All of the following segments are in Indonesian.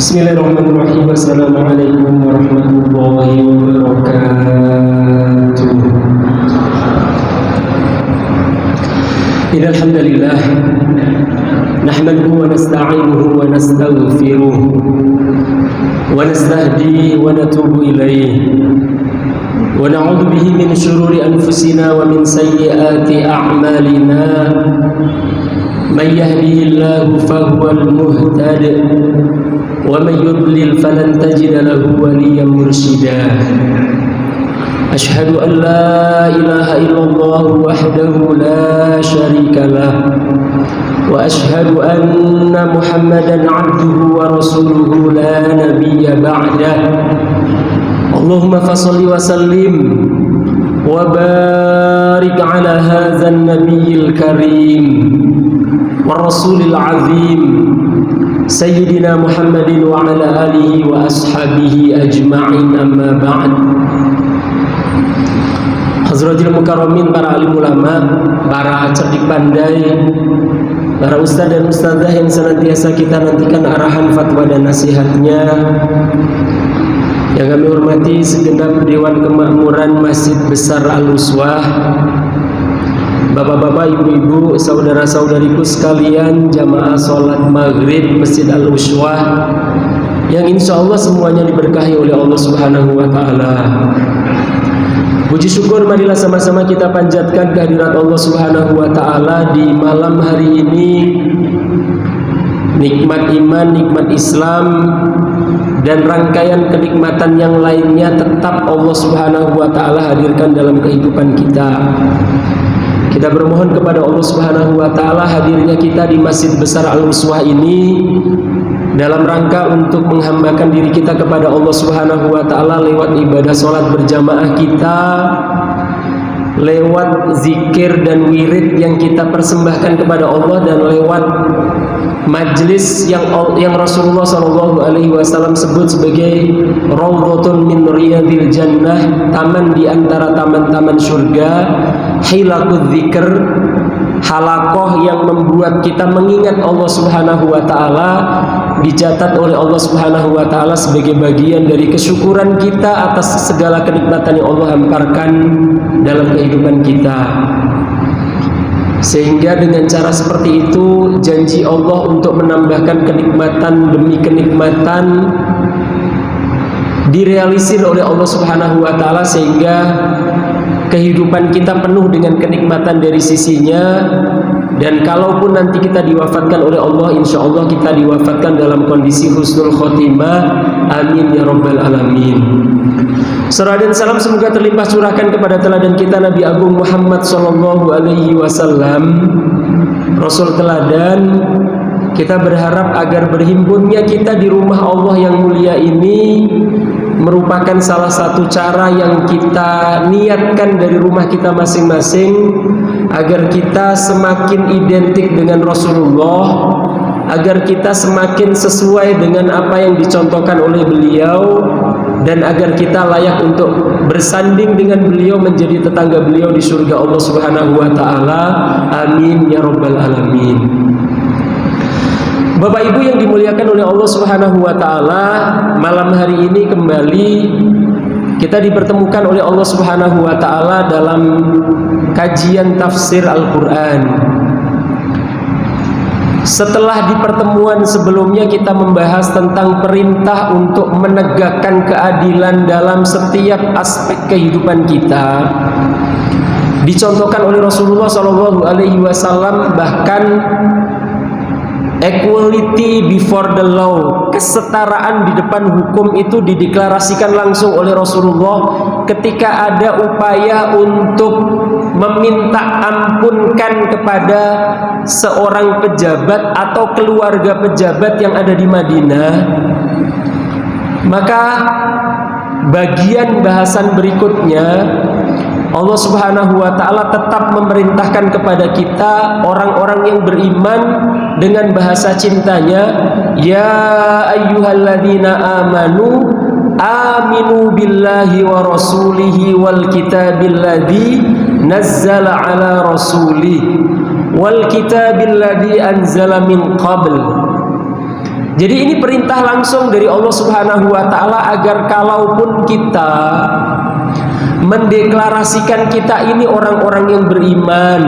Bismillahirrahmanirrahim. Assalamualaikum warahmatullahi wabarakatuh. Innal hamdalillah nahmaduhu wa nasta'inuhu wa nastaghfiruh wa nastahdihi wa natubu ilayh wa na'udzu bihi min shururi anfusina wa min sayyiati a'malina. Man yahdihillahu fahuwal muhtad wa man yudlil falan tajida lahu waliyyan mursyida. Asyhadu an la ilaha illallah wahdahu la syarika lah wa asyhadu anna Muhammadan abduhu wa rasuluhu la nabiyya ba'dah. Allahumma fasholli wa sallim wa barik ala hadzal nabiyil karim wa rasulil azim Sayyidina Muhammadin wa ala alihi wa ashabihi ajma'in, amma ba'd. Hazratil mukarramin, para alim ulama, para cerdik pandai, para ustaz dan ustazah yang senantiasa kita nantikan arahan, fatwa dan nasihatnya. Yang kami hormati segenap Dewan Kemakmuran Masjid Besar Al-Uswah, bapak-bapak, ibu-ibu, saudara-saudariku sekalian, jamaah sholat maghrib Masjid Al-Uswah yang insya Allah semuanya diberkahi oleh Allah Subhanahu wa Ta'ala. Puji syukur marilah sama-sama kita panjatkan kehadirat Allah Subhanahu wa Ta'ala di malam hari ini. Nikmat iman, nikmat Islam, dan rangkaian kenikmatan yang lainnya tetap Allah Subhanahu wa Ta'ala hadirkan dalam kehidupan kita. Kita bermohon kepada Allah Subhanahu wa Ta'ala hadirnya kita di Masjid Besar Al-Uswah ini dalam rangka untuk menghambakan diri kita kepada Allah Subhanahu wa Ta'ala lewat ibadah sholat berjamaah kita, lewat zikir dan wirid yang kita persembahkan kepada Allah, dan lewat majlis yang Rasulullah SAW sebut sebagai raudhatun min riyadil jannah, taman di antara taman-taman surga, hilaqudz dzikr, halakoh yang membuat kita mengingat Allah Subhanahu wa Ta'ala, dicatat oleh Allah Subhanahu wa Ta'ala sebagai bagian dari kesyukuran kita atas segala kenikmatan yang Allah hamparkan dalam kehidupan kita. Sehingga dengan cara seperti itu janji Allah untuk menambahkan kenikmatan demi kenikmatan direalisir oleh Allah Subhanahu wa Ta'ala, sehingga kehidupan kita penuh dengan kenikmatan dari sisinya. Dan kalaupun nanti kita diwafatkan oleh Allah, insya Allah kita diwafatkan dalam kondisi husnul khotimah. Amin ya rabbal alamin. Salawat dan salam semoga terlimpah curahkan kepada teladan kita Nabi Agung Muhammad sallallahu alaihi wasallam, Rasul teladan. Kita berharap agar berhimpunnya kita di rumah Allah yang mulia ini merupakan salah satu cara yang kita niatkan dari rumah kita masing-masing, agar kita semakin identik dengan Rasulullah, agar kita semakin sesuai dengan apa yang dicontohkan oleh beliau, dan agar kita layak untuk bersanding dengan beliau, menjadi tetangga beliau di surga Allah Subhanahu wa Ta'ala. Amin ya rabbal alamin. Bapak Ibu yang dimuliakan oleh Allah Subhanahu wa Ta'ala, malam hari ini kembali kita dipertemukan oleh Allah Subhanahu wa Ta'ala dalam kajian tafsir Al-Quran. Setelah di pertemuan sebelumnya kita membahas tentang perintah untuk menegakkan keadilan dalam setiap aspek kehidupan kita, dicontohkan oleh Rasulullah SAW, bahkan equality before the law, kesetaraan di depan hukum itu dideklarasikan langsung oleh Rasulullah ketika ada upaya untuk meminta ampunkan kepada seorang pejabat atau keluarga pejabat yang ada di Madinah. Maka bagian bahasan berikutnya, Allah Subhanahu wa Ta'ala tetap memerintahkan kepada kita orang-orang yang beriman dengan bahasa cintanya, ya ayyuhalladzina amanu aminu billahi wa rasulihi wal kitabil ladzi nazzala ala rasulih wal kitabil ladzi anzala min qabl. Jadi ini perintah langsung dari Allah Subhanahu wa taala agar kalaupun kita mendeklarasikan kita ini orang-orang yang beriman,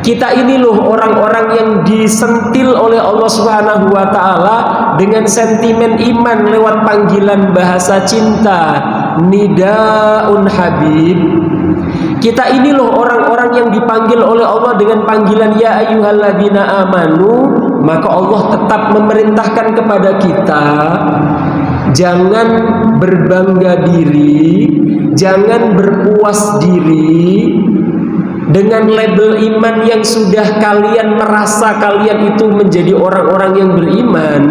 kita ini loh orang-orang yang disentil oleh Allah Subhanahu wa taala dengan sentimen iman lewat panggilan bahasa cinta, nidaun habib. Kita ini loh orang-orang yang dipanggil oleh Allah dengan panggilan ya ayyuhalladzina amanu. Maka Allah tetap memerintahkan kepada kita, jangan berbangga diri, jangan berpuas diri dengan label iman yang sudah kalian merasa kalian itu menjadi orang-orang yang beriman.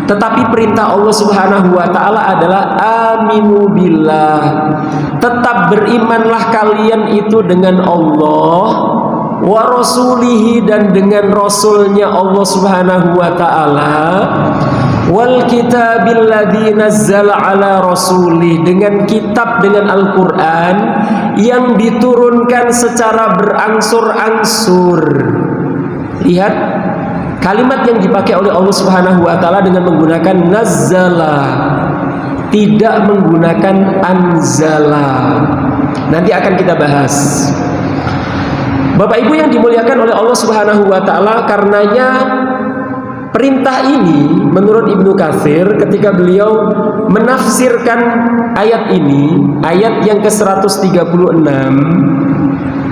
Tetapi perintah Allah Subhanahu wa taala adalah aminu billah. Tetap berimanlah kalian itu dengan Allah wa rasulihi, dan dengan rasulnya Allah Subhanahu wa taala, wal kitabil ladzi nazzala ala rasulih, dengan kitab, dengan Al-Qur'an yang diturunkan secara berangsur-angsur. Lihat kalimat yang dipakai oleh Allah Subhanahu wa taala dengan menggunakan nazzala, tidak menggunakan anzala. Nanti akan kita bahas. Bapak Ibu yang dimuliakan oleh Allah Subhanahu wa taala, karenanya perintah ini menurut Ibnu Katsir ketika beliau menafsirkan ayat ini, ayat yang ke-136,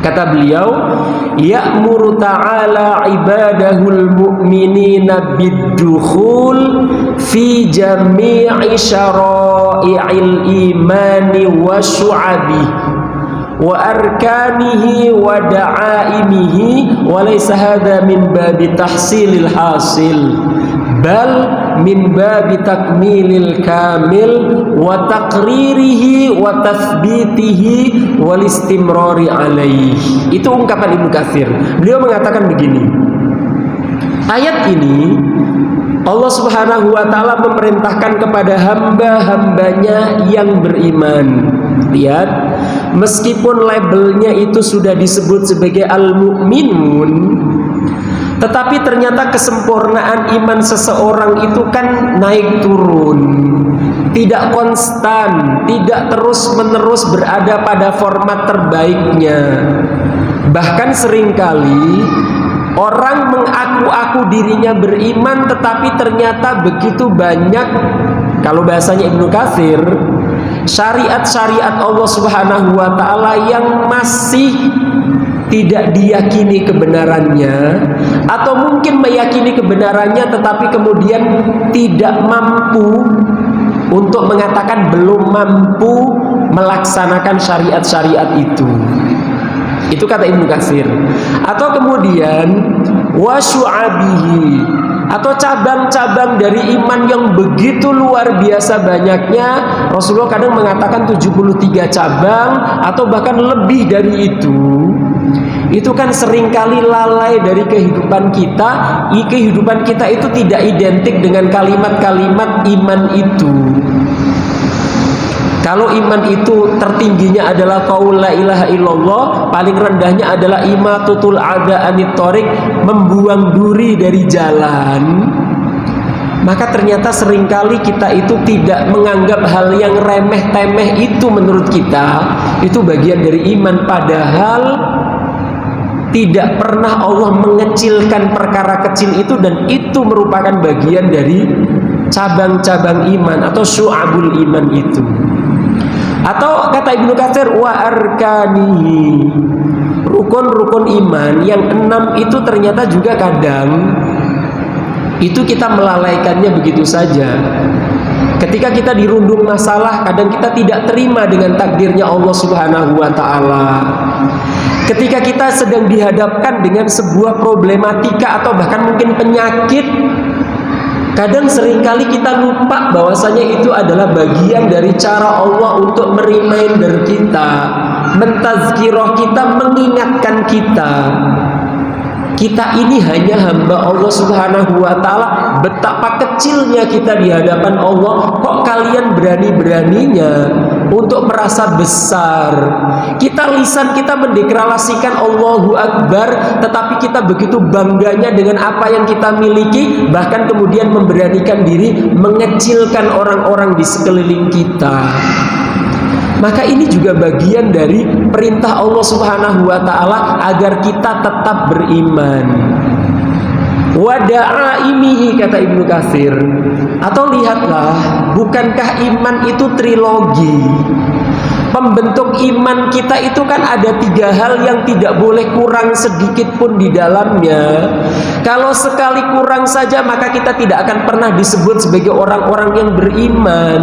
kata beliau, ya'muru ta'ala ibadahul mu'minina bid-dukhul fi jami'i syara'i'il imani wa syu'abihi wa arkanihi wa da'aimihi, wa laysa hadha min babi tahsilil hasil bal min babi takmilil kamil wa taqririhi wa tathbitihi wal istimrari alaih. Itu ungkapan Ibnu Katsir. Beliau mengatakan begini, ayat ini Allah Subhanahu wa taala memerintahkan kepada hamba-hambanya yang beriman. Lihat, meskipun labelnya itu sudah disebut sebagai al-mu'minun, tetapi ternyata kesempurnaan iman seseorang itu kan naik turun, tidak konstan, tidak terus-menerus berada pada format terbaiknya. Bahkan seringkali orang mengaku-aku dirinya beriman, tetapi ternyata begitu banyak, kalau bahasanya Ibnu Katsir, syariat-syariat Allah Subhanahu wa taala yang masih tidak diyakini kebenarannya, atau mungkin meyakini kebenarannya tetapi kemudian tidak mampu untuk mengatakan belum mampu melaksanakan syariat-syariat itu. Itu kata Ibnu Katsir. Atau kemudian wasyu'abihi, atau cabang-cabang dari iman yang begitu luar biasa banyaknya. Rasulullah kadang mengatakan 73 cabang atau bahkan lebih dari itu. Itu kan seringkali lalai dari kehidupan kita. Kehidupan kita itu tidak identik dengan kalimat-kalimat iman itu. Kalau iman itu tertingginya adalah qaul la ilaha illallah, paling rendahnya adalah imatutul ada anit thoriq, membuang duri dari jalan. Maka ternyata seringkali kita itu tidak menganggap hal yang remeh-temeh itu, menurut kita itu bagian dari iman, padahal tidak pernah Allah mengecilkan perkara kecil itu, dan itu merupakan bagian dari cabang-cabang iman atau syu'abul iman itu. Atau kata Ibnu Katsir wa arkanihi, rukun-rukun iman yang 6 itu ternyata juga kadang itu kita melalaikannya begitu saja. Ketika kita dirundung masalah, kadang kita tidak terima dengan takdirnya Allah Subhanahu wa taala. Ketika kita sedang dihadapkan dengan sebuah problematika atau bahkan mungkin penyakit, kadang seringkali kita lupa bahwasanya itu adalah bagian dari cara Allah untuk mereminder kita, mentazkirah kita, mengingatkan kita. Kita ini hanya hamba Allah Subhanahu wa taala. Betapa kecilnya kita di hadapan Allah. Kok kalian berani-beraninya untuk merasa besar? Kita lisan kita mendeklarasikan Allahu Akbar, tetapi kita begitu bangganya dengan apa yang kita miliki, bahkan kemudian memberanikan diri mengecilkan orang-orang di sekeliling kita. Maka ini juga bagian dari perintah Allah Subhanahu wa taala agar kita tetap beriman. Wada'aimihi, kata Ibnu Katsir. Atau lihatlah, bukankah iman itu trilogi? Pembentuk iman kita itu kan ada 3 hal yang tidak boleh kurang sedikit pun di dalamnya. Kalau sekali kurang saja, maka kita tidak akan pernah disebut sebagai orang-orang yang beriman.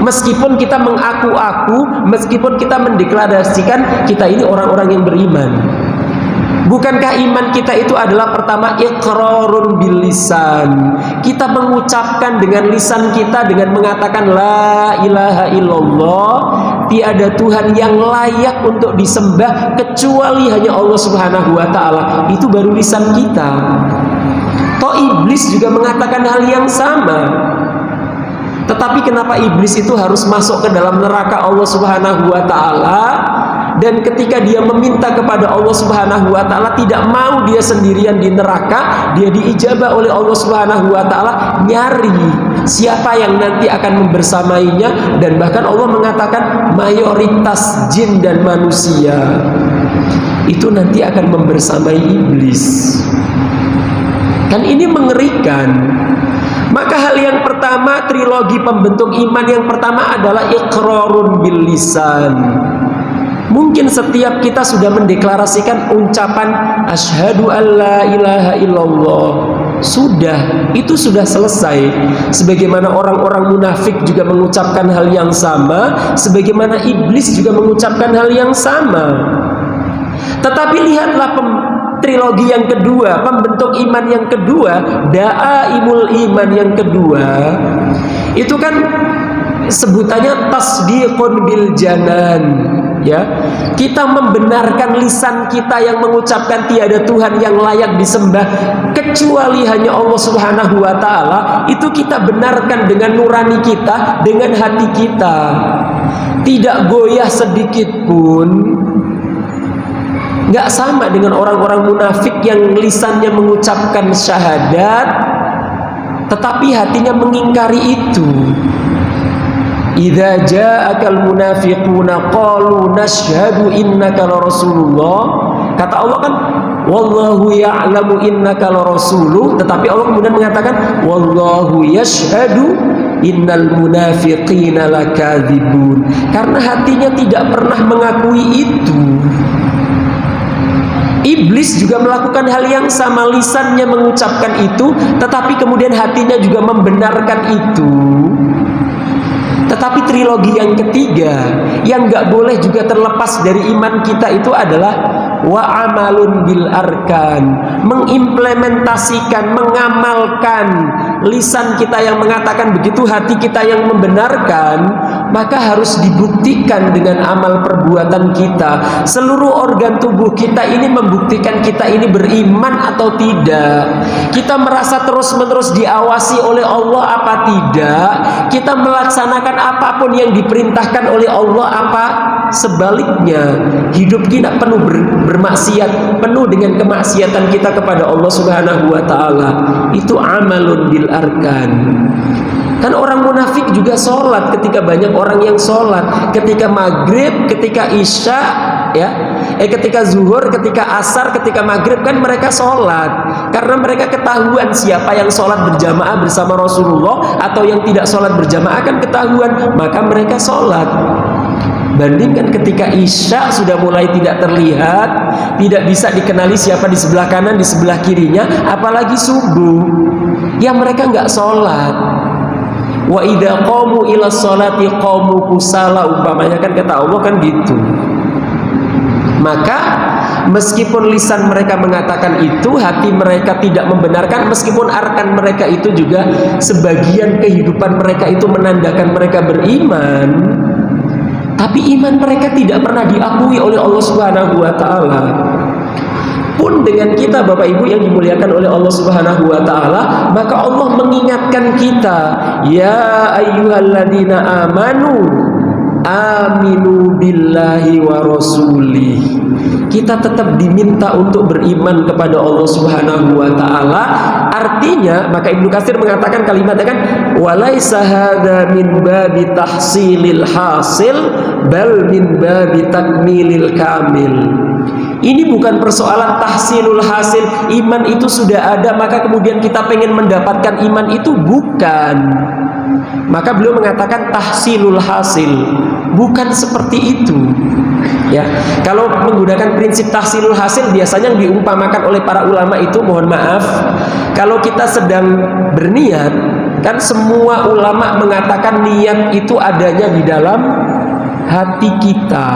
Meskipun kita mengaku-aku, meskipun kita mendeklarasikan kita ini orang-orang yang beriman. Bukankah iman kita itu adalah pertama iqrarun bil lisan. Kita mengucapkan dengan lisan kita dengan mengatakan la ilaha illallah, tiada Tuhan yang layak untuk disembah kecuali hanya Allah Subhanahu wa taala. Itu baru lisan kita. Toh iblis juga mengatakan hal yang sama. Tetapi kenapa iblis itu harus masuk ke dalam neraka Allah Subhanahu wa taala? Dan ketika dia meminta kepada Allah Subhanahu wa taala, tidak mau dia sendirian di neraka, dia diijabah oleh Allah Subhanahu wa taala, nyari siapa yang nanti akan membersamainya. Dan bahkan Allah mengatakan mayoritas jin dan manusia itu nanti akan membersamai iblis. Kan ini mengerikan. Maka hal yang pertama, trilogi pembentuk iman yang pertama adalah iqrarun bil lisan. Mungkin setiap kita sudah mendeklarasikan ucapan asyhadu alla ilaha illallah. Sudah, itu sudah selesai. Sebagaimana orang-orang munafik juga mengucapkan hal yang sama, sebagaimana iblis juga mengucapkan hal yang sama. Tetapi lihatlah trilogi yang kedua, pembentuk iman yang kedua, da'aimul iman yang kedua. Itu kan sebutannya tasdiqun bil janan. Ya, kita membenarkan lisan kita yang mengucapkan tiada Tuhan yang layak disembah kecuali hanya Allah Subhanahu wa taala. Itu kita benarkan dengan nurani kita, dengan hati kita, tidak goyah sedikit pun. Nggak sama dengan orang-orang munafik yang lisannya mengucapkan syahadat tetapi hatinya mengingkari itu. Idza ja'akal munafiquna qalu nashhadu innaka la rasulullah. Kata Allah kan wallahu ya'lamu innaka la rasuluh, tetapi Allah kemudian mengatakan wallahu yashhadu innal munafiqina lakadzibun. Karena hatinya tidak pernah mengakui itu. Iblis juga melakukan hal yang sama, lisannya mengucapkan itu tetapi kemudian hatinya juga membenarkan itu. Tetapi trilogi yang ketiga yang gak boleh juga terlepas dari iman kita itu adalah wa amalun bil arkan, mengimplementasikan, mengamalkan. Lisan kita yang mengatakan begitu, hati kita yang membenarkan, maka harus dibuktikan dengan amal perbuatan kita. Seluruh organ tubuh kita ini membuktikan kita ini beriman atau tidak. Kita merasa terus-menerus diawasi oleh Allah apa tidak. Kita melaksanakan apapun yang diperintahkan oleh Allah apa sebaliknya. Hidup kita penuh bermaksiat, penuh dengan kemaksiatan kita kepada Allah Subhanahu wa taala. Itu amalun bil arkan. Kan orang munafik juga sholat, ketika banyak orang yang sholat, ketika maghrib, ketika isya, ya, ketika zuhur, ketika asar, ketika maghrib kan mereka sholat, karena mereka ketahuan siapa yang sholat berjamaah bersama Rasulullah atau yang tidak sholat berjamaah kan ketahuan, maka mereka sholat. Bandingkan ketika isya sudah mulai tidak terlihat, tidak bisa dikenali siapa di sebelah kanan, di sebelah kirinya, apalagi subuh, ya mereka nggak sholat. Wa idza qamu ila sholati qamu kusala, umpamanya kan kata Allah kan gitu. Maka meskipun lisan mereka mengatakan itu, hati mereka tidak membenarkan. Meskipun arkan mereka itu juga sebagian kehidupan mereka itu menandakan mereka beriman, tapi iman mereka tidak pernah diakui oleh Allah Subhanahu wa taala. Pun dengan kita Bapak Ibu yang dimuliakan oleh Allah Subhanahu wa taala, maka Allah mengingatkan kita, ya ayyuhalladzina amanu aminu billahi wa rasulih. Kita tetap diminta untuk beriman kepada Allah Subhanahu wa taala. Artinya, maka Ibnu Katsir mengatakan kalimatnya kan, walaisa hadza min babi tahsilil hasil bal min babi takmilil kamil. Ini bukan persoalan tahsilul hasil, iman itu sudah ada maka kemudian kita pengen mendapatkan iman itu, bukan. Maka beliau mengatakan tahsilul hasil, bukan seperti itu. Ya, kalau menggunakan prinsip tahsilul hasil biasanya yang diumpamakan oleh para ulama itu, mohon maaf, kalau kita sedang berniat, kan semua ulama mengatakan niat itu adanya di dalam hati kita.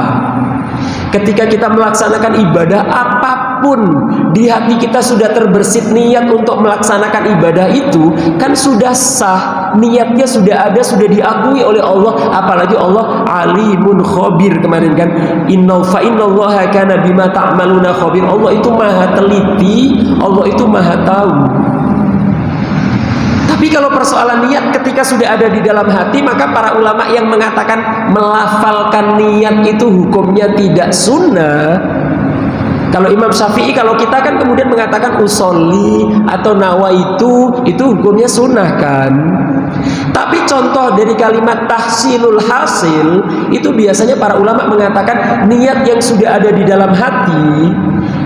Ketika kita melaksanakan ibadah apapun, di hati kita sudah terbersit niat untuk melaksanakan ibadah itu, kan sudah sah, niatnya sudah ada, sudah diakui oleh Allah. Apalagi Allah alimun khabir kemarin kan, innallaha kana bima ta'maluna khabir. Allah itu maha teliti, Allah itu maha tahu. Tapi kalau persoalan niat ketika sudah ada di dalam hati, maka para ulama yang mengatakan melafalkan niat itu hukumnya tidak sunnah. Kalau Imam Syafi'i, kalau kita kan kemudian mengatakan usolli atau nawaitu, itu hukumnya sunnah kan. Tapi contoh dari kalimat tahsilul hasil, itu biasanya para ulama mengatakan niat yang sudah ada di dalam hati,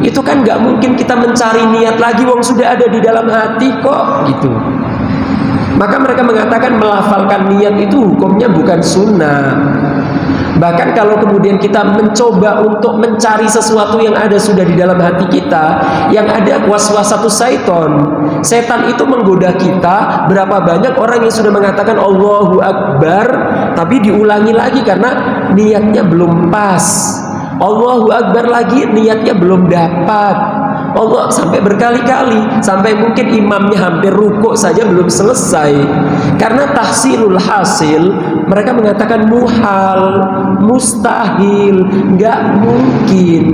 itu kan gak mungkin kita mencari niat lagi, wong sudah ada di dalam hati kok gitu. Maka mereka mengatakan melafalkan niat itu hukumnya bukan sunnah. Bahkan kalau kemudian kita mencoba untuk mencari sesuatu yang ada sudah di dalam hati kita, yang ada waswasatu syaiton, setan itu menggoda kita. Berapa banyak orang yang sudah mengatakan Allahu Akbar, tapi diulangi lagi karena niatnya belum pas. Allahu Akbar lagi, niatnya belum dapat. Allah sampai berkali-kali, sampai mungkin imamnya hampir rukuk saja belum selesai. Karena tahsilul hasil, mereka mengatakan muhal, mustahil, nggak mungkin.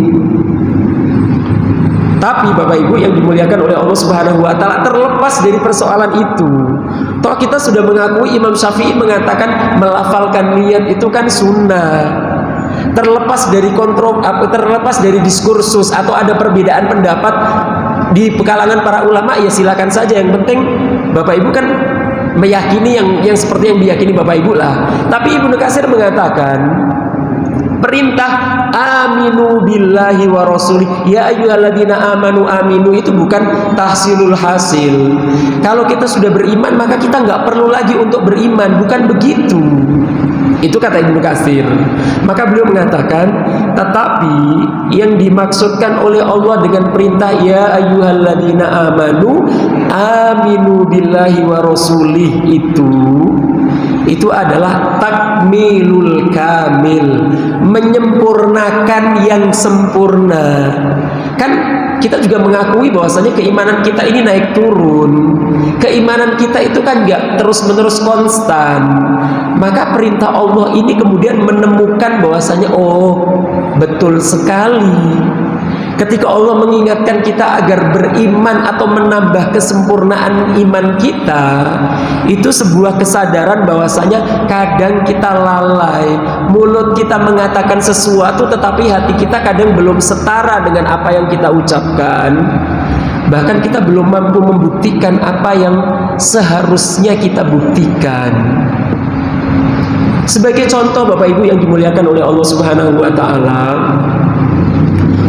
Tapi Bapak Ibu yang dimuliakan oleh Allah Subhanahu wa taala, terlepas dari persoalan itu, toh kita sudah mengakui Imam Syafi'i mengatakan melafalkan niat itu kan sunnah. Terlepas dari kontrol, terlepas dari diskursus atau ada perbedaan pendapat di kalangan para ulama, ya silakan saja. Yang penting Bapak Ibu kan meyakini yang seperti yang diyakini Bapak Ibu lah. Tapi Ibnu Katsir mengatakan perintah aminu billahi wa rasulih, ya ayyuhalladzina amanu aminu, itu bukan tahsilul hasil. Kalau kita sudah beriman maka kita nggak perlu lagi untuk beriman, bukan begitu. Itu kata Ibnu Katsir. Maka beliau mengatakan, tetapi yang dimaksudkan oleh Allah dengan perintah ya ayyuhalladzina amanu aminu billahi wa rasulih itu adalah takmilul kamil, menyempurnakan yang sempurna. Kan kita juga mengakui bahwasanya keimanan kita ini naik turun. Keimanan kita itu kan gak terus-menerus konstan. Maka perintah Allah ini kemudian menemukan bahwasanya oh, betul sekali. Ketika Allah mengingatkan kita agar beriman atau menambah kesempurnaan iman kita, itu sebuah kesadaran bahwasanya kadang kita lalai. Mulut kita mengatakan sesuatu tetapi hati kita kadang belum setara dengan apa yang kita ucapkan. Bahkan kita belum mampu membuktikan apa yang seharusnya kita buktikan. Sebagai contoh Bapak Ibu yang dimuliakan oleh Allah Subhanahu wa taala,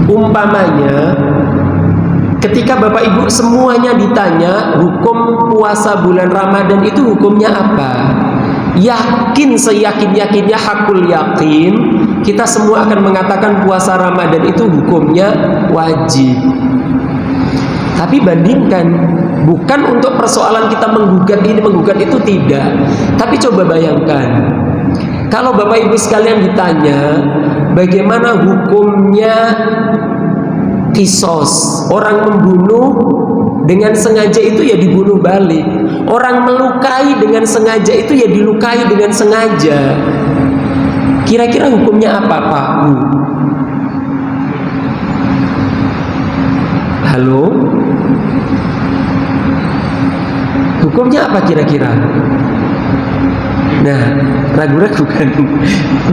umpamanya ketika Bapak Ibu semuanya ditanya hukum puasa bulan Ramadan itu hukumnya apa, yakin seyakin-yakinnya, hakul yakin, kita semua akan mengatakan puasa Ramadan itu hukumnya wajib. Tapi bandingkan, bukan untuk persoalan kita menggugat ini menggugat itu, tidak. Tapi coba bayangkan, kalau Bapak Ibu sekalian ditanya bagaimana hukumnya kisos, orang membunuh dengan sengaja itu ya dibunuh balik, orang melukai dengan sengaja itu ya dilukai dengan sengaja. Kira-kira hukumnya apa Pak Bu? Halo? Hukumnya apa kira-kira? Nah, Ragu-ragu kan?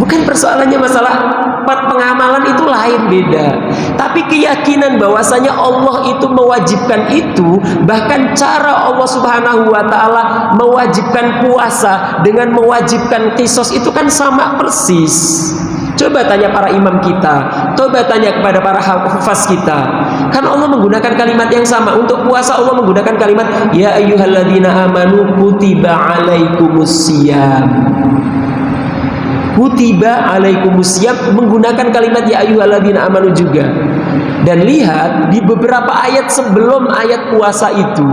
Bukan persoalannya masalah pengamalan, itu lain, beda. Tapi keyakinan bahwasanya Allah itu mewajibkan itu, bahkan cara Allah Subhanahu wa taala mewajibkan puasa dengan mewajibkan qisas itu kan sama persis. Coba tanya para imam kita, coba tanya kepada para hafaz kita. Kan Allah menggunakan kalimat yang sama. Untuk puasa Allah menggunakan kalimat ya ayyuhalladzina amanu kutiba alaikumusiyam. Kutiba alaikumusiyam menggunakan kalimat ya ayyuhalladzina amanu juga. Dan lihat di beberapa ayat sebelum ayat puasa itu,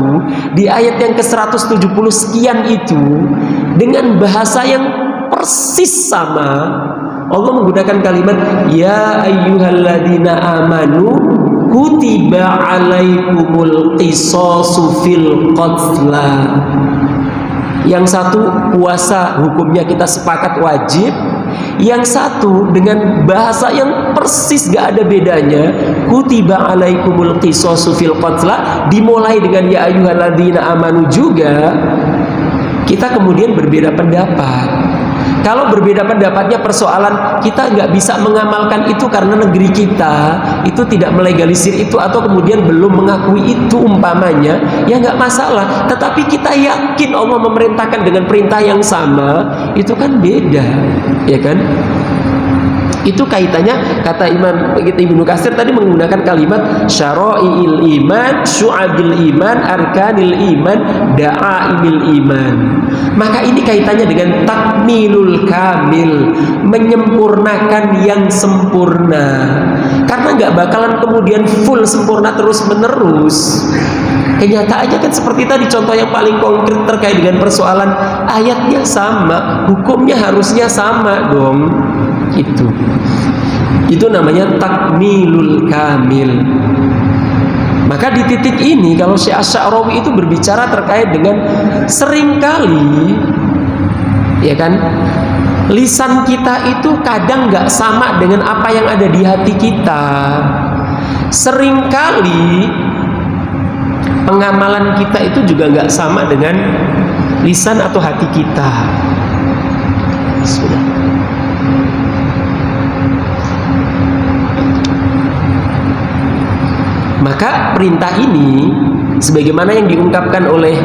di ayat yang ke-170 sekian itu, dengan bahasa yang persis sama, Allah menggunakan kalimat ya ayyuhalladzina amanu kutiba alaikumul qisasu fil qatla. Yang satu puasa hukumnya kita sepakat wajib, yang satu dengan bahasa yang persis gak ada bedanya, kutiba alaikumul qisasu fil qatla, dimulai dengan ya ayyuhalladzina amanu juga. Kita kemudian berbeda pendapat. Kalau berbeda pendapatnya persoalan kita nggak bisa mengamalkan itu karena negeri kita itu tidak melegalisir itu atau kemudian belum mengakui itu umpamanya, ya nggak masalah. Tetapi kita yakin Allah memerintahkan dengan perintah yang sama, itu kan beda, ya kan? Itu kaitannya, kata Imam Ibnu Katsir tadi menggunakan kalimat syara'iil iman, syu'abil iman, arkanil iman, da'aimil iman. Maka ini kaitannya dengan takmilul kamil, menyempurnakan yang sempurna. Karena nggak bakalan kemudian full sempurna terus menerus. Kenyataannya kan seperti tadi contoh yang paling konkret terkait dengan persoalan ayatnya sama, hukumnya harusnya sama dong. Itu namanya takmilul kamil. Maka di titik ini kalau Syekh Asy-Sya'rawi itu berbicara terkait dengan seringkali, ya kan, lisan kita itu kadang nggak sama dengan apa yang ada di hati kita. Seringkali pengamalan kita itu juga nggak sama dengan lisan atau hati kita. Sudah. Maka perintah ini sebagaimana yang diungkapkan oleh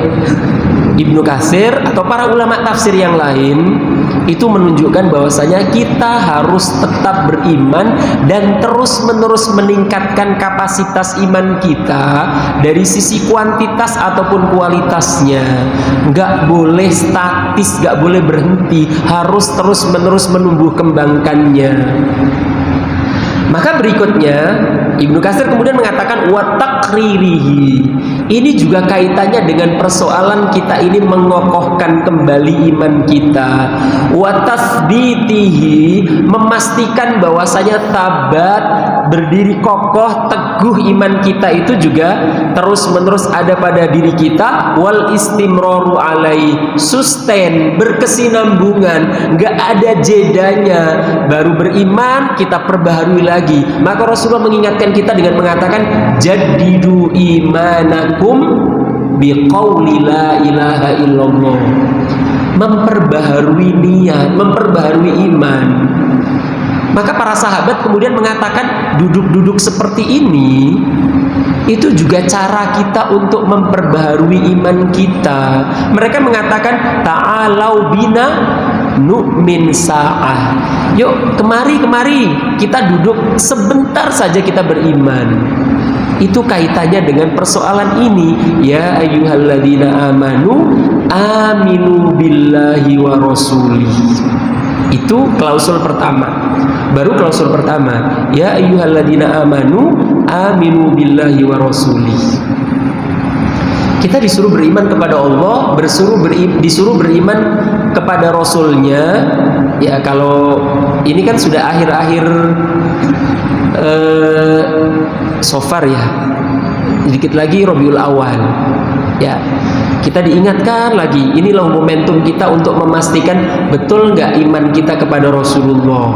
Ibnu Katsir atau para ulama tafsir yang lain, itu menunjukkan bahwasanya kita harus tetap beriman dan terus-menerus meningkatkan kapasitas iman kita dari sisi kuantitas ataupun kualitasnya. Nggak boleh statis, nggak boleh berhenti, harus terus-menerus menumbuh kembangkannya. Maka berikutnya Ibnu Katsir kemudian mengatakan wa taqririhi. Ini juga kaitannya dengan persoalan kita ini mengokohkan kembali iman kita. Wa tasbitihi, memastikan bahwasanya tabat, berdiri kokoh, teguh iman kita itu juga terus-menerus ada pada diri kita. Wal istimraru alai, sustain, berkesinambungan, enggak ada jedanya. Baru beriman kita perbaharui lagi. Maka Rasulullah mengingatkan kita dengan mengatakan jaddidu imanakum biqauli la ilaha illallah. Memperbaharui niat, memperbaharui iman. Maka para sahabat kemudian mengatakan duduk-duduk seperti ini itu juga cara kita untuk memperbaharui iman kita. Mereka mengatakan ta'alau bina nu'min sa'ah. Yuk kemari kita duduk sebentar saja kita beriman. Itu kaitannya dengan persoalan ini. Ya ayyuhalladzina amanu aminu billahi wa rasulih. Itu klausul pertama. Baru klausul pertama, ya ayyuhalladzina amanu aminu billahi wa rasulih. Kita disuruh beriman kepada Allah, disuruh beriman kepada Rasulnya. Ya kalau ini kan sudah akhir-akhir Safar ya, sedikit lagi Rabiul Awal. Ya, kita diingatkan lagi, inilah momentum kita untuk memastikan betul nggak iman kita kepada Rasulullah.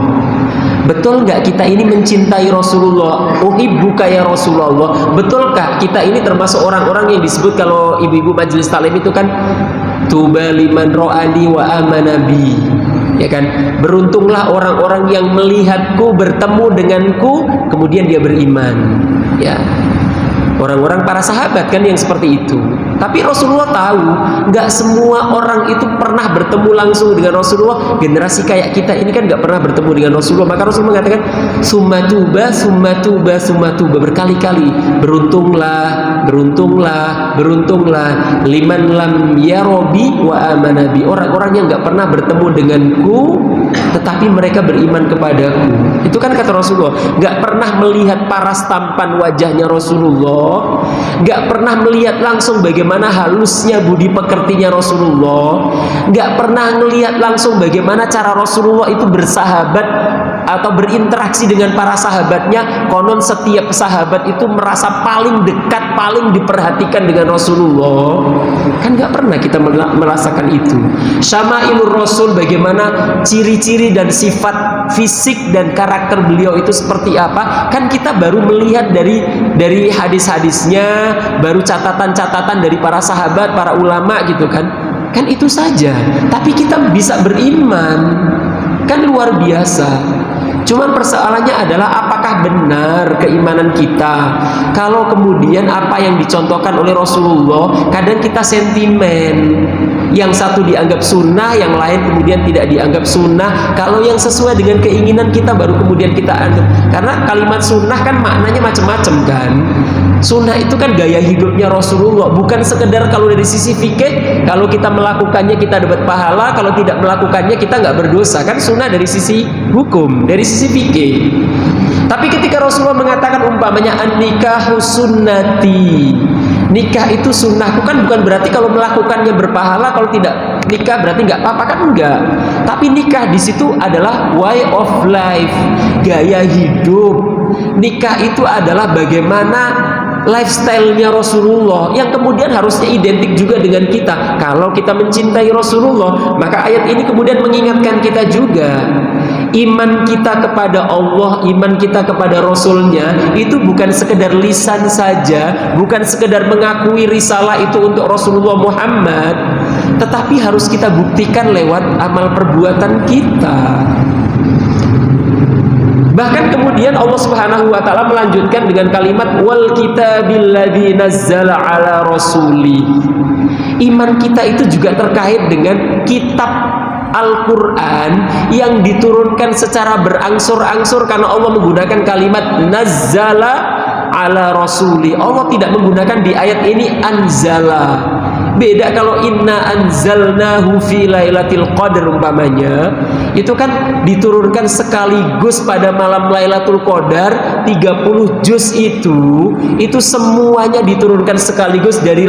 Betul nggak kita ini mencintai Rasulullah? Uhibbuka ya Rasulullah. Betulkah kita ini termasuk orang-orang yang disebut kalau ibu-ibu majelis taklim itu kan tuba liman ro'ani wa amana bi. ya kan? Beruntunglah orang-orang yang melihatku, bertemu denganku, kemudian dia beriman, ya. Orang-orang para sahabat kan yang seperti itu. Tapi Rasulullah tahu nggak semua orang itu pernah bertemu langsung dengan Rasulullah. Generasi kayak kita ini kan nggak pernah bertemu dengan Rasulullah. Maka Rasul mengatakan summa tuba, summa tuba, summa tuba, berkali-kali. Beruntunglah, beruntunglah, beruntunglah liman lam yarobi wa amanabi. Orang-orang yang nggak pernah bertemu denganku tetapi mereka beriman kepadaku. Itu kan kata Rasulullah. Nggak pernah melihat paras tampan wajahnya Rasulullah, nggak pernah melihat langsung bagaimana halusnya budi pekertinya Rasulullah, nggak pernah melihat langsung bagaimana cara Rasulullah itu bersahabat atau berinteraksi dengan para sahabatnya. Konon setiap sahabat itu merasa paling dekat, paling diperhatikan dengan Rasulullah. Kan nggak pernah kita merasakan itu. Syama'ilur Rasul, bagaimana ciri-ciri dan sifat fisik dan karakter beliau itu seperti apa, kan kita baru melihat dari hadis-hadisnya, baru catatan-catatan dari para sahabat, para ulama gitu kan. Kan itu saja. Tapi kita bisa beriman. Kan luar biasa. Cuman persoalannya adalah apakah benar keimanan kita kalau kemudian apa yang dicontohkan oleh Rasulullah kadang kita sentimen. Yang satu dianggap sunnah, yang lain kemudian tidak dianggap sunnah. Kalau yang sesuai dengan keinginan kita baru kemudian kita anggap. Karena kalimat sunnah kan maknanya macam-macam kan. Sunnah itu kan gaya hidupnya Rasulullah, bukan sekedar kalau dari sisi fikih, kalau kita melakukannya kita dapat pahala, kalau tidak melakukannya kita nggak berdosa. Kan sunnah dari sisi hukum, dari sisi fikih. Tapi ketika Rasulullah mengatakan umpamanya an-nikahu sunnati, nikah itu sunnahku, kan bukan berarti kalau melakukannya berpahala, kalau tidak nikah berarti nggak apa-apa, kan enggak. Tapi nikah di situ adalah way of life, gaya hidup. Nikah itu adalah bagaimana lifestyle-nya Rasulullah yang kemudian harusnya identik juga dengan kita. Kalau kita mencintai Rasulullah, maka ayat ini kemudian mengingatkan kita juga. Iman kita kepada Allah, iman kita kepada Rasulnya itu bukan sekedar lisan saja, bukan sekedar mengakui risalah itu untuk Rasulullah Muhammad, tetapi harus kita buktikan lewat amal perbuatan kita. Bahkan kemudian Allah Subhanahu wa taala melanjutkan dengan kalimat wal kitabil ladzi nazzala ala rasuli. Iman kita itu juga terkait dengan kitab Al-Quran yang diturunkan secara berangsur-angsur, karena Allah menggunakan kalimat nazzala ala rasuli. Allah tidak menggunakan di ayat ini anzala. Beda kalau inna anzalnahu fi lailatul qadar umpamanya, itu kan diturunkan sekaligus pada malam Lailatul Qadar 30 juz itu semuanya diturunkan sekaligus dari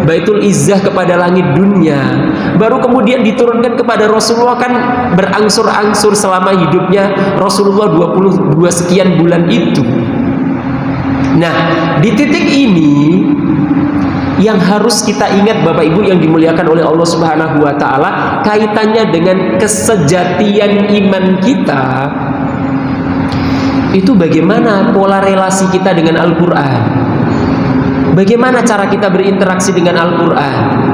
Baitul Izzah kepada langit dunia. Baru kemudian diturunkan kepada Rasulullah kan berangsur-angsur selama hidupnya Rasulullah 22 sekian bulan itu. Nah, di titik ini yang harus kita ingat Bapak Ibu yang dimuliakan oleh Allah Subhanahu wa taala, kaitannya dengan kesejatian iman kita itu bagaimana pola relasi kita dengan Al-Qur'an. Bagaimana cara kita berinteraksi dengan Al-Qur'an?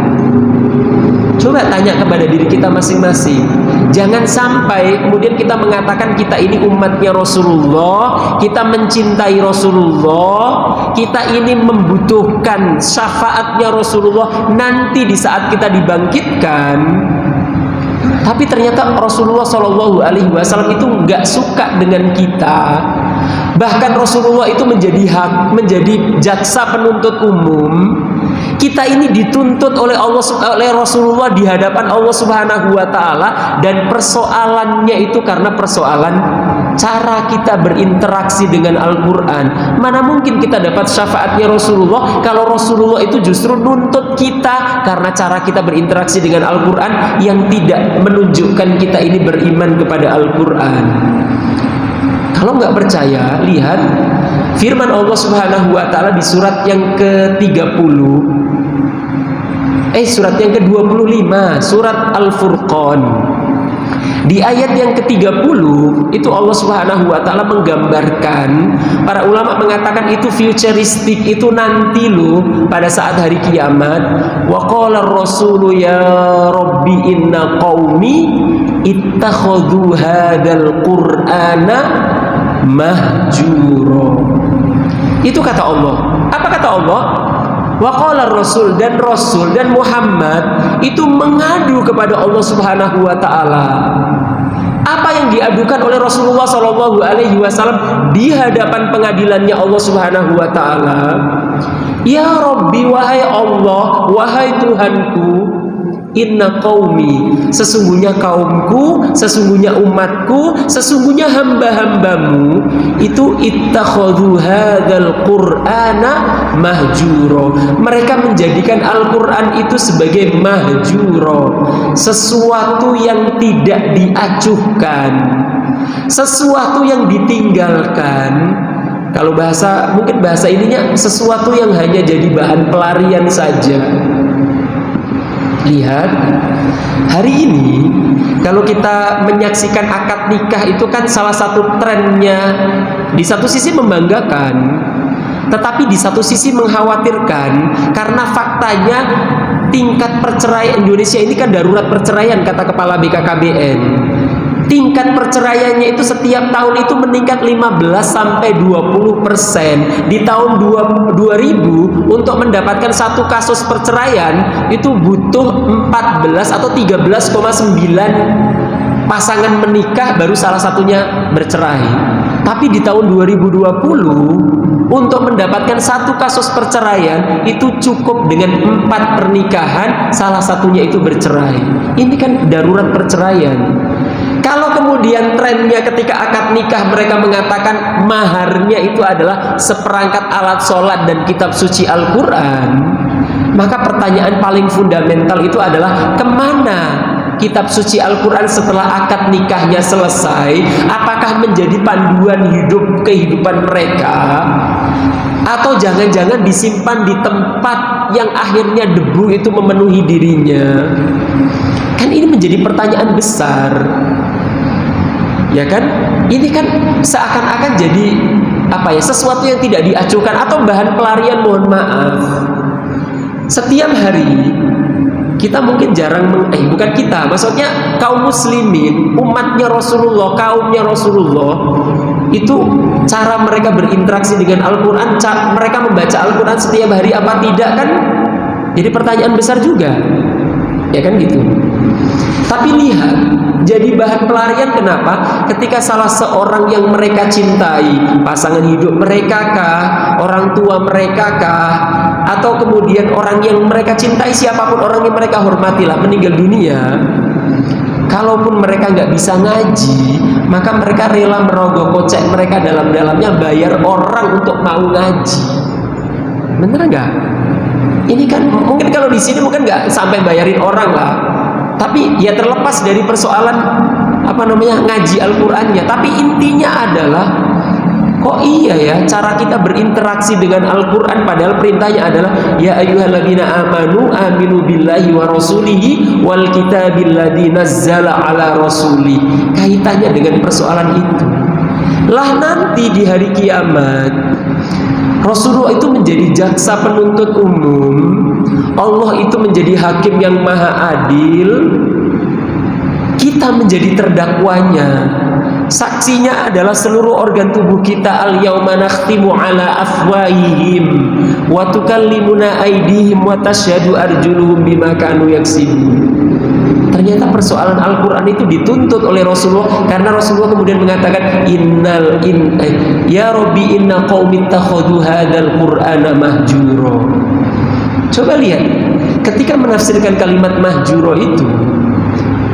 Coba tanya kepada diri kita masing-masing. Jangan sampai kemudian kita mengatakan kita ini umatnya Rasulullah, kita mencintai Rasulullah, kita ini membutuhkan syafaatnya Rasulullah nanti di saat kita dibangkitkan. Tapi ternyata Rasulullah Shallallahu Alaihi Wasallam itu nggak suka dengan kita. Bahkan Rasulullah itu menjadi jaksa penuntut umum. Kita ini dituntut oleh Rasulullah di hadapan Allah Subhanahu wa taala, dan persoalannya itu karena persoalan cara kita berinteraksi dengan Al-Qur'an. Mana mungkin kita dapat syafaatnya Rasulullah kalau Rasulullah itu justru nuntut kita karena cara kita berinteraksi dengan Al-Qur'an yang tidak menunjukkan kita ini beriman kepada Al-Qur'an. Kalau nggak percaya, lihat firman Allah Subhanahu wa taala di surat yang surat yang ke-25, surat Al-Furqan. Di ayat yang ke-30 itu Allah Subhanahu wa taala menggambarkan, para ulama mengatakan itu futuristik, itu nanti loh pada saat hari kiamat. Wa qala ar-rasulu ya rabbi inna qaumi ittakhadhu hadzal qur'ana mahjura. Itu kata Allah. Apa kata Allah? Wa qala Rasul, dan Rasul dan Muhammad itu mengadu kepada Allah Subhanahu wa taala. Apa yang diadukan oleh Rasulullah Shallallahu alaihi wasallam di hadapan pengadilannya Allah Subhanahu wa taala? Ya Rabbi, wahai Allah, wahai Tuhanku, inna qaumi, sesungguhnya kaumku, sesungguhnya umatku, sesungguhnya hamba-hambamu itu ittakhadhu hadzal qur'ana mahjura. Mereka menjadikan Al-Qur'an itu sebagai mahjura, sesuatu yang tidak diacuhkan, sesuatu yang ditinggalkan. Kalau mungkin bahasa ininya sesuatu yang hanya jadi bahan pelarian saja. Lihat, hari ini kalau kita menyaksikan akad nikah itu kan salah satu trennya, di satu sisi membanggakan, tetapi di satu sisi mengkhawatirkan, karena faktanya tingkat perceraian Indonesia ini kan darurat perceraian, kata Kepala BKKBN. Tingkat perceraiannya itu setiap tahun itu meningkat 15-20%. Di tahun 2000 untuk mendapatkan satu kasus perceraian itu butuh 14 atau 13,9 pasangan menikah baru salah satunya bercerai. Tapi di tahun 2020 untuk mendapatkan satu kasus perceraian itu cukup dengan 4 pernikahan, salah satunya itu bercerai. Ini kan darurat perceraian. Kalau kemudian trennya ketika akad nikah mereka mengatakan maharnya itu adalah seperangkat alat sholat dan kitab suci Al-Quran, maka pertanyaan paling fundamental itu adalah kemana kitab suci Al-Quran setelah akad nikahnya selesai? Apakah menjadi panduan hidup kehidupan mereka? Atau jangan-jangan disimpan di tempat yang akhirnya debu itu memenuhi dirinya? Kan ini menjadi pertanyaan besar, ya kan? Ini kan seakan-akan jadi sesuatu yang tidak diacuhkan atau bahan pelarian. Mohon maaf, setiap hari kita mungkin jarang bukan kita, maksudnya kaum muslimin, umatnya Rasulullah, kaumnya Rasulullah, itu cara mereka berinteraksi dengan Al-Quran, mereka membaca Al-Quran setiap hari apa tidak, kan jadi pertanyaan besar juga, ya kan gitu. Tapi lihat, jadi bahan pelarian kenapa? Ketika salah seorang yang mereka cintai, pasangan hidup mereka kah, orang tua mereka kah, atau kemudian orang yang mereka cintai, siapapun orang yang mereka hormatilah, meninggal dunia, kalaupun mereka nggak bisa ngaji, maka mereka rela merogoh kocek mereka dalam-dalamnya bayar orang untuk mau ngaji. Bener nggak? Ini kan mungkin kalau di sini mungkin nggak sampai bayarin orang lah, tapi ya terlepas dari persoalan ngaji Al-Qur'annya. Tapi intinya adalah, kok iya ya cara kita berinteraksi dengan Al-Qur'an, padahal perintahnya adalah ya ayyuhalladzina amanu aminu billahi wa rasulihi wal kitabil ladzi nazzala ala rasulih. Kaitannya dengan persoalan itu. Lah nanti di hari kiamat Rasulullah itu menjadi jaksa penuntut umum, Allah itu menjadi hakim yang maha adil, kita menjadi terdakwanya, saksinya adalah seluruh organ tubuh kita. Al-yauma nakhtimu ala afwahihim wa tukallimuna aydihim wa tashhadu arjuluhum bima kanu yaksibun. Ternyata persoalan Al-Quran itu dituntut oleh Rasulullah, karena Rasulullah kemudian mengatakan ya Rabbi inna qaumi ittakhadhu hadzal qur'ana mahjura. Coba lihat, ketika menafsirkan kalimat mahjura itu,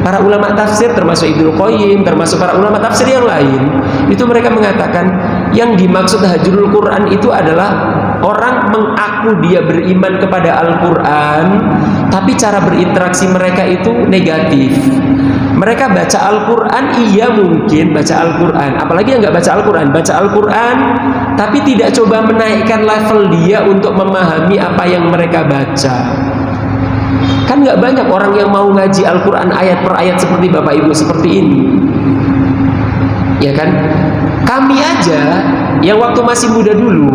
para ulama tafsir termasuk Ibnu Qayyim, termasuk para ulama tafsir yang lain, itu mereka mengatakan yang dimaksud hajrul Quran itu adalah orang mengaku dia beriman kepada Al-Quran, tapi cara berinteraksi mereka itu negatif. Mereka baca Al-Quran, iya mungkin baca Al-Quran, apalagi yang nggak baca Al-Quran, baca Al-Quran tapi tidak coba menaikkan level dia untuk memahami apa yang mereka baca. Kan nggak banyak orang yang mau ngaji Al-Quran ayat per ayat seperti Bapak Ibu seperti ini, ya kan? Kami aja yang waktu masih muda dulu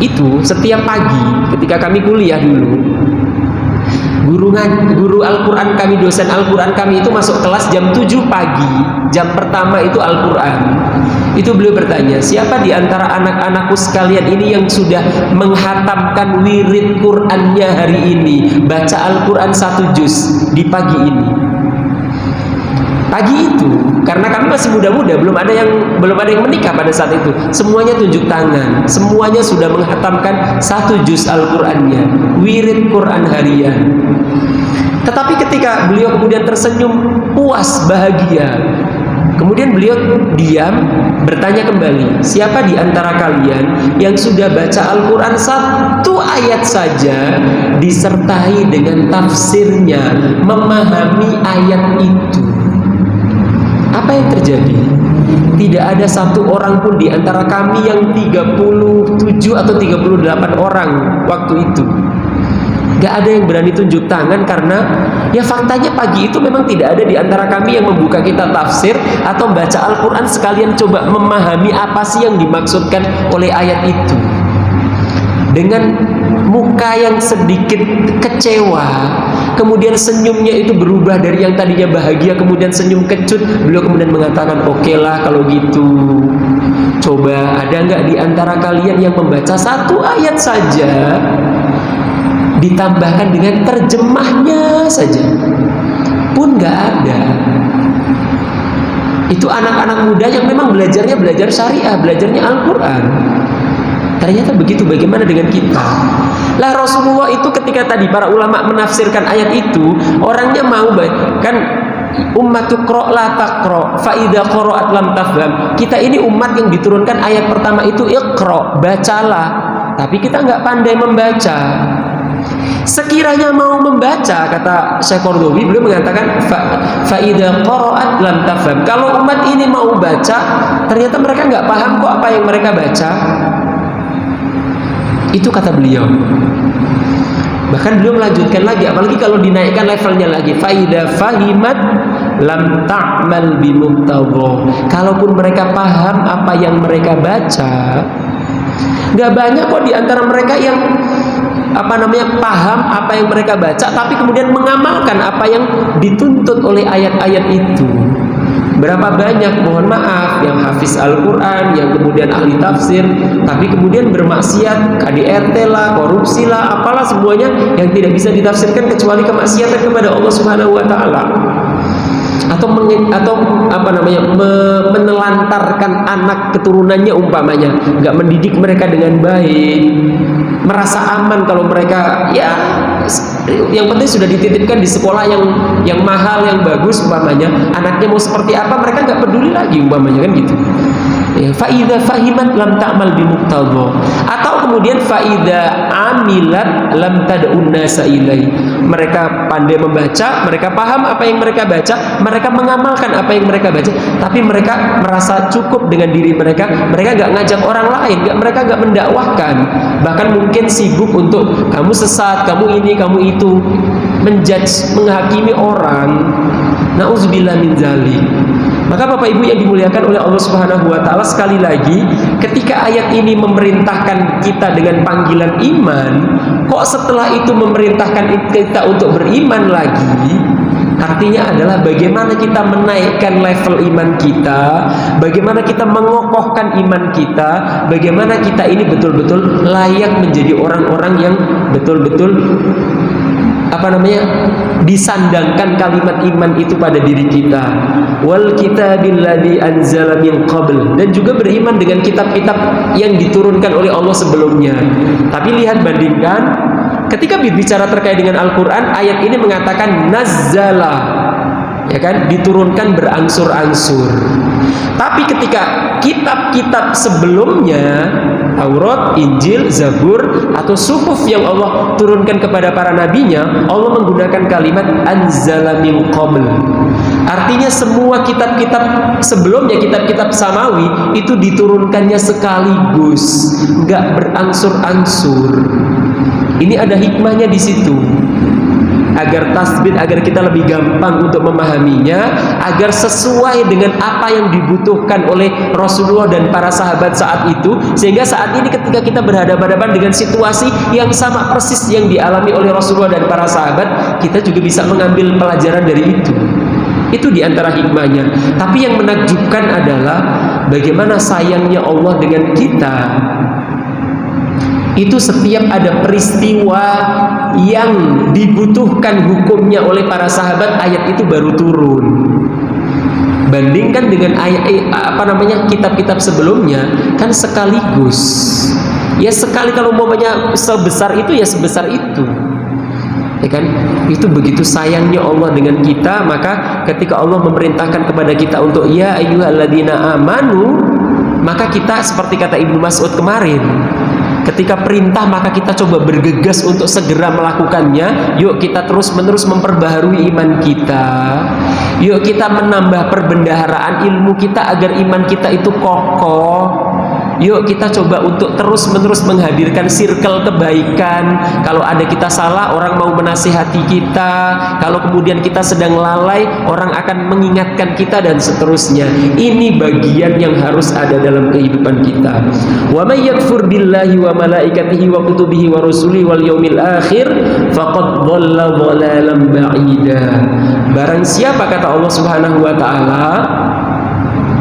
itu setiap pagi ketika kami kuliah dulu, guru Al-Quran kami, dosen Al-Quran kami itu masuk kelas jam 7 pagi, jam pertama itu Al-Quran. Itu beliau bertanya, siapa di antara anak-anakku sekalian ini yang sudah menghatamkan wirid Qurannya hari ini, baca Al-Quran 1 juz di pagi ini. Pagi itu, karena kami masih muda-muda, belum ada yang menikah pada saat itu. Semuanya tunjuk tangan, semuanya sudah menghatamkan 1 juz Al-Qurannya, wirid Quran harian. Tetapi ketika beliau kemudian tersenyum, puas, bahagia, kemudian beliau diam, bertanya kembali, siapa di antara kalian yang sudah baca Al-Quran 1 ayat saja disertai dengan tafsirnya, memahami ayat itu? Apa yang terjadi? Tidak ada satu orang pun di antara kami yang 37 atau 38 orang waktu itu. Gak ada yang berani tunjuk tangan, karena ya faktanya pagi itu memang tidak ada di antara kami yang membuka kitab tafsir atau baca Al-Quran sekalian coba memahami apa sih yang dimaksudkan oleh ayat itu. Dengan muka yang sedikit kecewa, kemudian senyumnya itu berubah dari yang tadinya bahagia kemudian senyum kecut. Beliau kemudian mengatakan, oke lah kalau gitu, coba ada nggak di antara kalian yang membaca 1 ayat saja ditambahkan dengan terjemahnya saja? Pun nggak ada. Itu anak-anak muda yang memang belajarnya belajar syariah, belajarnya Al-Quran. Ternyata begitu, bagaimana dengan kita? Lah Rasulullah itu ketika tadi para ulama menafsirkan ayat itu, orangnya mau kan, ummatu qra' la taqra fa idza qara'at lam tafham. Kita ini umat yang diturunkan ayat pertama itu iqra, bacalah. Tapi kita nggak pandai membaca. Sekiranya mau membaca, kata Syekh Qardawi, beliau mengatakan fa idza qara'at lam tafham. Kalau umat ini mau baca, ternyata mereka nggak paham kok apa yang mereka baca. Itu kata beliau. Bahkan beliau melanjutkan lagi, apalagi kalau dinaikkan levelnya lagi, faida fahimat lam ta'mal bimuqtadha. Kalaupun mereka paham apa yang mereka baca, nggak banyak kok di antara mereka yang paham apa yang mereka baca, tapi kemudian mengamalkan apa yang dituntut oleh ayat-ayat itu. Berapa banyak, mohon maaf, yang hafiz Al-Quran, yang kemudian ahli tafsir, tapi kemudian bermaksiat, KDRT lah, korupsi lah, apalah semuanya yang tidak bisa ditafsirkan kecuali kemaksiatan kepada Allah Subhanahu wa Ta'ala. Atau menelantarkan anak keturunannya umpamanya, nggak mendidik mereka dengan baik, merasa aman kalau mereka ya yang penting sudah dititipkan di sekolah yang mahal, yang bagus umpamanya, anaknya mau seperti apa mereka nggak peduli lagi umpamanya, kan gitu ya. Faida fahimat lam ta'mal bimuqtadha, atau kemudian faida amilat lam tad'un nasa ilai. Mereka pandai membaca, mereka paham apa yang mereka baca, mereka mengamalkan apa yang mereka baca, tapi mereka merasa cukup dengan diri mereka. Mereka nggak ngajak orang lain, mereka nggak mendakwahkan, bahkan mungkin sibuk untuk kamu sesat, kamu ini, kamu itu, menjudge, menghakimi orang. Nauzubillah min dzalik. Maka Bapak Ibu yang dimuliakan oleh Allah Subhanahu wa Ta'ala, sekali lagi ketika ayat ini memerintahkan kita dengan panggilan iman, kok setelah itu memerintahkan kita untuk beriman lagi? Artinya adalah bagaimana kita menaikkan level iman kita, bagaimana kita mengokohkan iman kita, bagaimana kita ini betul-betul layak menjadi orang-orang yang betul-betul disandangkan kalimat iman itu pada diri kita. Wal kitabilladzi anzala min qabl, dan juga beriman dengan kitab-kitab yang diturunkan oleh Allah sebelumnya. Tapi lihat, bandingkan ketika berbicara terkait dengan Al-Quran, ayat ini mengatakan nazzala, ya kan, diturunkan berangsur-angsur. Tapi ketika kitab-kitab sebelumnya, Taurat, Injil, Zabur, atau suhuf yang Allah turunkan kepada para nabinya, Allah menggunakan kalimat anzala min qabl. Artinya semua kitab-kitab sebelumnya, kitab-kitab samawi itu diturunkannya sekaligus, nggak berangsur-angsur. Ini ada hikmahnya di situ. Agar tasbih, agar kita lebih gampang untuk memahaminya, agar sesuai dengan apa yang dibutuhkan oleh Rasulullah dan para sahabat saat itu, sehingga saat ini ketika kita berhadapan-hadapan dengan situasi yang sama persis yang dialami oleh Rasulullah dan para sahabat, kita juga bisa mengambil pelajaran dari itu. Itu diantara hikmahnya. Tapi yang menakjubkan adalah bagaimana sayangnya Allah dengan kita. Itu setiap ada peristiwa yang dibutuhkan hukumnya oleh para sahabat, ayat itu baru turun. Bandingkan dengan ayat kitab-kitab sebelumnya, kan sekaligus. Ya sekali, kalau umpamanya sebesar itu ya sebesar itu. Ya kan? Itu begitu sayangnya Allah dengan kita. Maka ketika Allah memerintahkan kepada kita untuk ya ayyuhalladzina amanu, maka kita seperti kata Ibnu Mas'ud kemarin, ketika perintah maka kita coba bergegas untuk segera melakukannya. Yuk kita terus-menerus memperbaharui iman kita. Yuk kita menambah perbendaharaan ilmu kita agar iman kita itu kokoh. Yuk kita coba untuk terus-menerus menghadirkan circle kebaikan. Kalau ada kita salah, orang mau menasihati kita. Kalau kemudian kita sedang lalai, orang akan mengingatkan kita, dan seterusnya. Ini bagian yang harus ada dalam kehidupan kita. Wa may yakfur billahi wa malaikatihi wa kutubihi wa rusulihi wal yaumil akhir faqad dhalla dhalalan ba'ida. Barang siapa, kata Allah Subhanahu wa taala,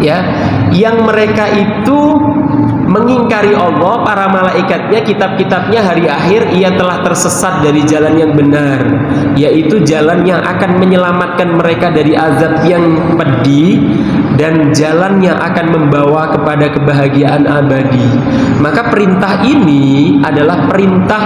ya, yang mereka itu mengingkari Allah, para malaikatnya, kitab-kitabnya, hari akhir, ia telah tersesat dari jalan yang benar, yaitu jalan yang akan menyelamatkan mereka dari azab yang pedih dan jalan yang akan membawa kepada kebahagiaan abadi. Maka perintah ini adalah perintah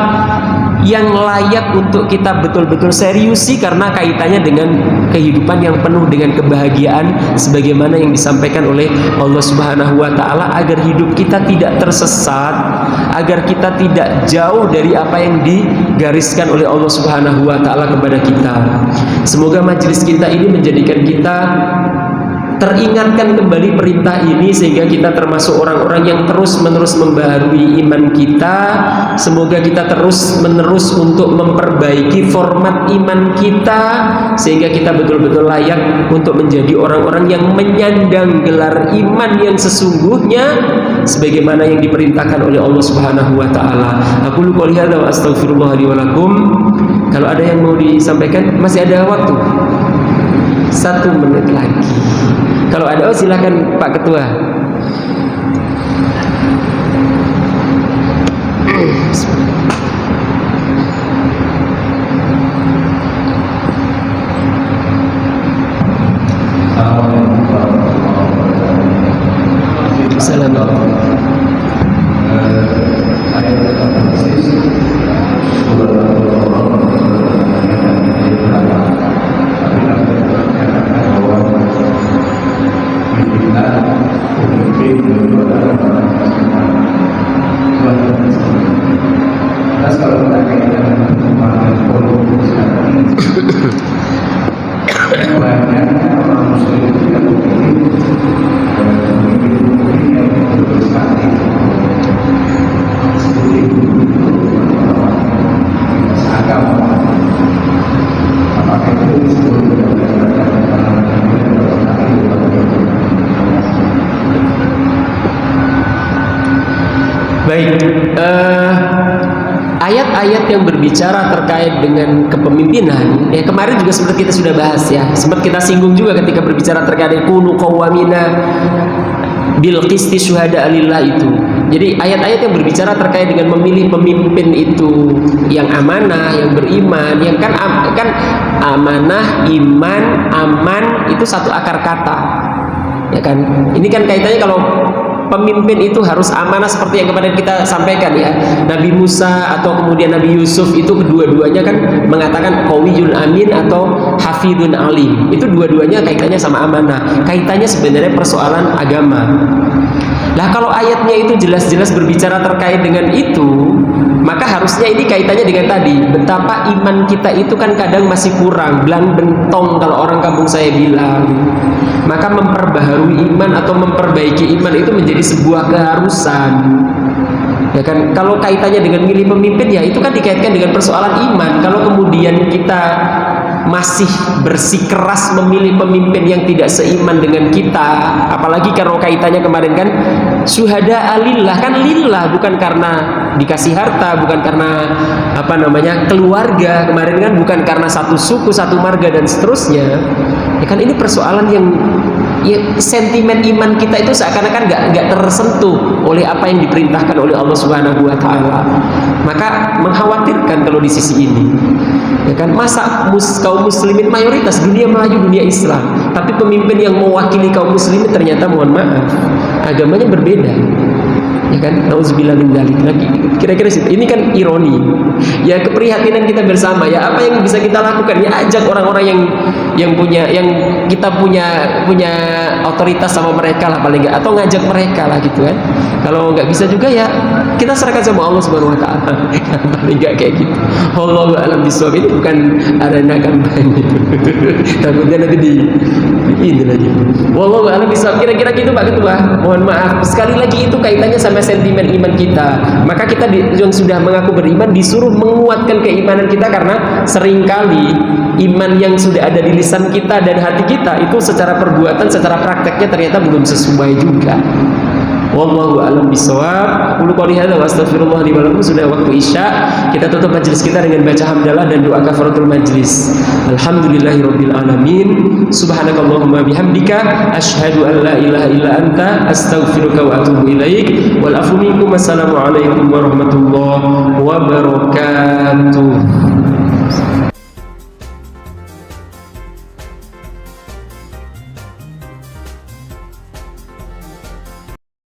yang layak untuk kita betul-betul seriusi, karena kaitannya dengan kehidupan yang penuh dengan kebahagiaan sebagaimana yang disampaikan oleh Allah Subhanahu wa taala, agar hidup kita tidak tersesat, agar kita tidak jauh dari apa yang digariskan oleh Allah Subhanahu wa taala kepada kita. Semoga majelis kita ini menjadikan kita teringatkan kembali perintah ini, sehingga kita termasuk orang-orang yang terus-menerus membaharui iman kita. Semoga kita terus-menerus untuk memperbaiki format iman kita, sehingga kita betul-betul layak untuk menjadi orang-orang yang menyandang gelar iman yang sesungguhnya sebagaimana yang diperintahkan oleh Allah Subhanahu wa taala. Aku qouli hadza wa astaghfirullah li wa lakum. Kalau ada yang mau disampaikan, masih ada waktu. 1 menit lagi. Kalau ada, silakan Pak Ketua. Assalamualaikum. Baik, ayat-ayat yang berbicara terkait dengan kepemimpinan, ya kemarin juga sempat kita sudah bahas, ya, sempat kita singgung juga ketika berbicara terkait dengan kunu qawwamina bil qisti syuhada lillah itu. Jadi ayat-ayat yang berbicara terkait dengan memilih pemimpin itu yang amanah, yang beriman, yang kan amanah, iman, aman itu satu akar kata, ya kan? Ini kan kaitannya kalau pemimpin itu harus amanah seperti yang kemarin kita sampaikan, ya. Nabi Musa atau kemudian Nabi Yusuf itu kedua-duanya kan mengatakan qawiyun amin atau hafidun alim. Itu dua-duanya kaitannya sama amanah. Kaitannya sebenarnya persoalan agama. Lah kalau ayatnya itu jelas-jelas berbicara terkait dengan itu, maka harusnya ini kaitannya dengan tadi, betapa iman kita itu kan kadang masih kurang, belang bentong kalau orang kampung saya bilang. Maka memperbaharui iman atau memperbaiki iman itu menjadi sebuah keharusan. Ya kan, kalau kaitannya dengan milih pemimpin ya itu kan dikaitkan dengan persoalan iman. Kalau kemudian kita masih bersikeras memilih pemimpin yang tidak seiman dengan kita, apalagi kalau kaitannya kemarin kan syuhada alillah, kan lillah, bukan karena dikasih harta, bukan karena keluarga kemarin kan, bukan karena satu suku, satu marga dan seterusnya. Ya kan, ini persoalan yang ya, sentimen iman kita itu seakan-akan nggak tersentuh oleh apa yang diperintahkan oleh Allah Subhanahu wa taala. Maka mengkhawatirkan kalau di sisi ini. Ya kan, masa kaum muslimin mayoritas dunia Melayu, dunia Islam, tapi pemimpin yang mewakili kaum muslimin ternyata mohon maaf agamanya berbeda. Ya kan, nauzubillah min dzalik. Lagi kira-kira sih ini kan ironi. Ya, keprihatinan kita bersama, ya apa yang bisa kita lakukan, ya ajak orang-orang yang kita punya otoritas sama mereka lah paling enggak, atau ngajak mereka lah gitu kan. Kalau nggak bisa juga ya kita serahkan sama Allah Subhanahu wa taala. Paling enggak kayak gitu. Wallahu a'lam bishawab. Ini bukan arena kampanye. Takutnya nanti ini lagi. Wallahu a'lam bishawab. Kira-kira gitu Pak Ketua. Mohon maaf. Sekali lagi itu kaitannya sama sentimen iman kita. Maka kita yang sudah mengaku beriman disuruh menguatkan keimanan kita, karena seringkali iman yang sudah ada di lisan kita dan hati kita itu secara perbuatan, secara prakteknya ternyata belum sesuai juga. Wallahu a'lam bishawab. Qul qouli hadza wa astaghfirullah li wa lakum. Sudah waktu Isya, kita tutup majelis kita dengan baca hamdalah dan doa kafaratul majlis. Alhamdulillahirabbil alamin. Subhanakallahumma bihamdika asyhadu an la ilaha illa anta astaghfiruka wa atubu ilaik. Wal afu minkum. Assalamu alaikum warahmatullahi wabarakatuh.